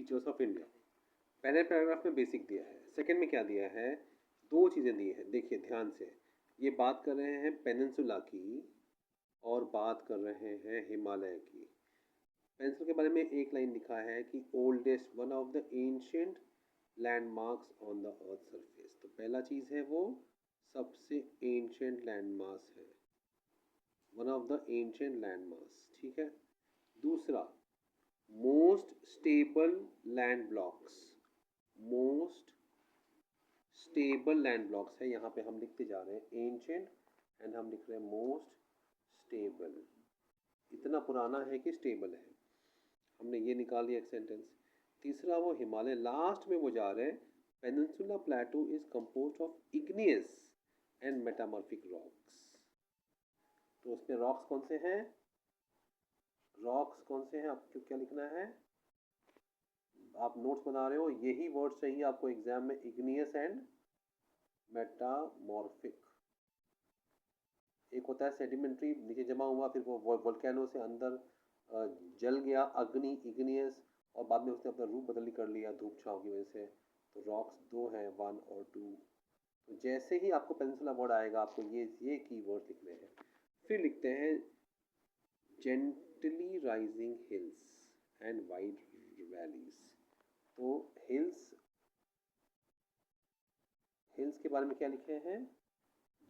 Features of India. पहले paragraph में basic दिया है, सेकंड में क्या दिया है, दो चीज़ें दी हैं। देखिए ध्यान से, ये बात कर रहे हैं पेनिनसुला की और बात कर रहे हैं हिमालय की। पेनिनसुला के बारे में एक लाइन लिखा है कि oldest one of the ancient landmarks on the earth surface. तो पहला चीज़ है वो सबसे एंशियंट लैंडमार्क्स है, one of the ancient landmarks, ठीक है। दूसरा, most stable land blocks, most stable land blocks है, यहाँ पे हम लिखते जा रहे हैं एंशियंट एंड हम लिख रहे हैं मोस्ट स्टेबल, इतना पुराना है कि स्टेबल है, हमने ये निकाल लिया एक सेंटेंस। तीसरा, वो हिमालय, लास्ट में वो जा रहे हैं peninsula plateau is composed of igneous and metamorphic rocks. तो उसमें रॉक्स कौन से हैं, रॉक्स कौन से हैं, आपको क्या लिखना है, आप नोट्स बना रहे हो, यही वर्ड चाहिए आपको एग्जाम में, इग्नियस एंड मेटामॉर्फिक। एक होता है सेडिमेंट्री, नीचे जमा हुआ, फिर वो वोल्केनो से अंदर जल गया, अग्नि, इग्नियस, और बाद में उसने अपना रूप बदली कर लिया धूप छांव की वजह से। तो रॉक्स दो हैं, 1 और 2। तो जैसे ही आपको पेनिनसुला वर्ड आएगा आपको ये कीवर्ड लिखने हैं। फिर लिखते हैं gently rising hills and wide valleys. तो हिल्स के बारे में क्या लिखे हैं,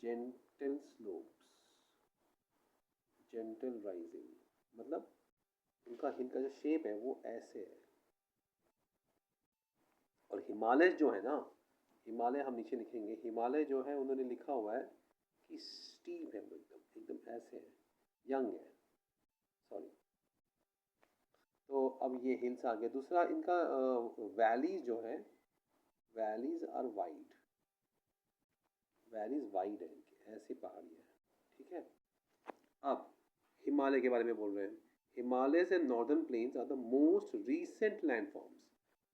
जेंटल स्लोप्स, जेंटल राइजिंग, मतलब उनका हिल का जो शेप है वो ऐसे है। और हिमालय जो है ना, हिमालय हम नीचे लिखेंगे, हिमालय जो है उन्होंने लिखा हुआ है कि स्टीप है, एकदम ऐसे है, यंग है, सॉरी। तो अब ये हिल्स आ गया। दूसरा इनका वैलीज जो है, valleys are wide, valleys wide है इनके, ऐसी पहाड़ियाँ हैं, ठीक है। अब हिमालय के बारे में बोल रहे हैं, Himalayas and northern plains are the most recent landforms.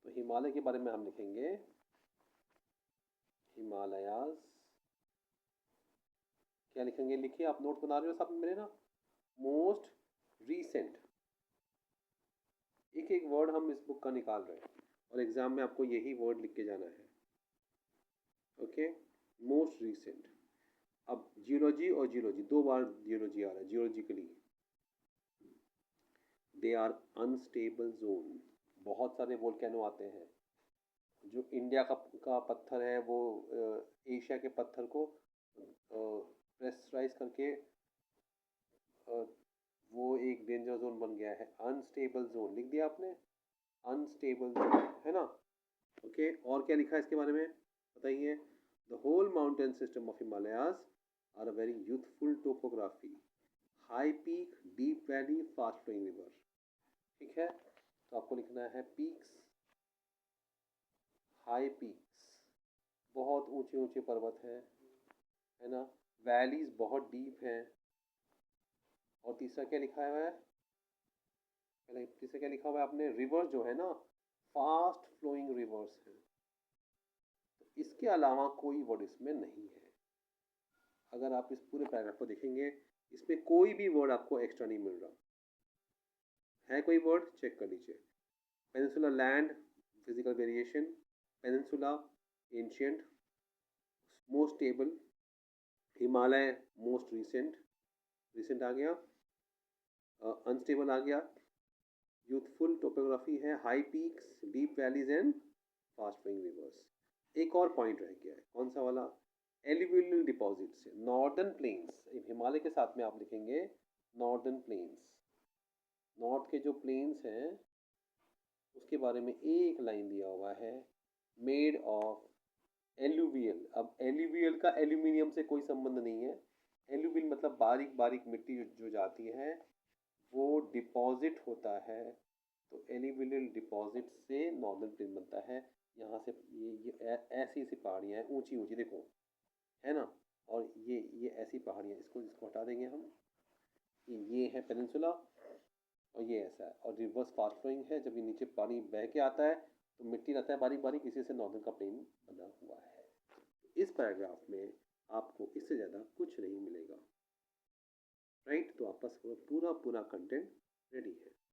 तो हिमालय के बारे में हम लिखेंगे हिमालयाज, क्या लिखेंगे, लिखिए, आप नोट बना रहे हो साथ में मेरे ना, मोस्ट रीसेंट, एक एक वर्ड हम इस बुक का निकाल रहे हैं और एग्जाम में आपको यही वर्ड लिख के जाना है, ओके, मोस्ट रीसेंट। अब जियोलॉजी और जियोलॉजी, दो बार जियोलॉजी आ रहा है, geologically they are unstable zone. बहुत सारे वोल्केनो आते हैं, जो इंडिया का पत्थर है वो एशिया के पत्थर को प्रेशराइज करके वो एक डेंजर जोन बन गया है, अनस्टेबल जोन, लिख दिया आपने, अनस्टेबल जोन, है ना, ओके। और क्या लिखा है इसके बारे में बताइए, the whole mountain system of Himalayas are a very youthful topography, high peak, deep valley, fast flowing river, ठीक है। तो आपको लिखना है पीक्स, हाई पीक्स, बहुत ऊंचे ऊंचे पर्वत हैं, है ना, वैलीज बहुत डीप हैं, और तीसरा क्या लिखा हुआ है, पहले तीसरा क्या लिखा हुआ है आपने, रिवर्स जो है ना, फास्ट फ्लोइंग रिवर्स हैं। तो इसके अलावा कोई वर्ड इसमें नहीं है। अगर आप इस पूरे पैराग्राफ को देखेंगे, इसमें कोई भी वर्ड आपको एक्स्ट्रा नहीं मिल रहा है, कोई वर्ड चेक कर लीजिए, peninsula land, physical variation, peninsula ancient, most stable, Himalaya most recent, recent आ गया, अनस्टेबल आ गया, यूथफुल टोपोग्राफी है, high peaks, deep valleys and fast flowing rivers. एक और पॉइंट रह गया है, कौन सा वाला, alluvial deposits, northern plains, Himalaya के साथ में आप लिखेंगे नॉर्दर्न प्लेन्स, नॉर्थ के जो प्लेन्स हैं उसके बारे में एक लाइन दिया हुआ है, मेड ऑफ एल्यूवियल। अब एल्यूवियल का एल्यूमिनियम से कोई संबंध नहीं है, एल्यूवियल मतलब बारीक बारीक मिट्टी जो जाती है वो डिपॉजिट होता है, तो एल्यूवियल डिपॉजिट से नॉर्दर्न प्लेन बनता है। यहाँ से ये ऐसी ऐसी पहाड़ियाँ हैं ऊंची ऊंची, देखो, है ना, और ये ऐसी पहाड़ियाँ, इसको हटा देंगे हम, ये है पेनिनसुला और ये ऐसा है, और रिवर्स फास्ट फ्लोइंग है, जब ये नीचे पानी बह के आता है तो मिट्टी रहता है बारीक बारीक, इसी से नॉर्दर्न का प्लेन बना हुआ है। इस पैराग्राफ में आपको इससे ज़्यादा कुछ नहीं मिलेगा, राइट। तो आपका पूरा कंटेंट रेडी है।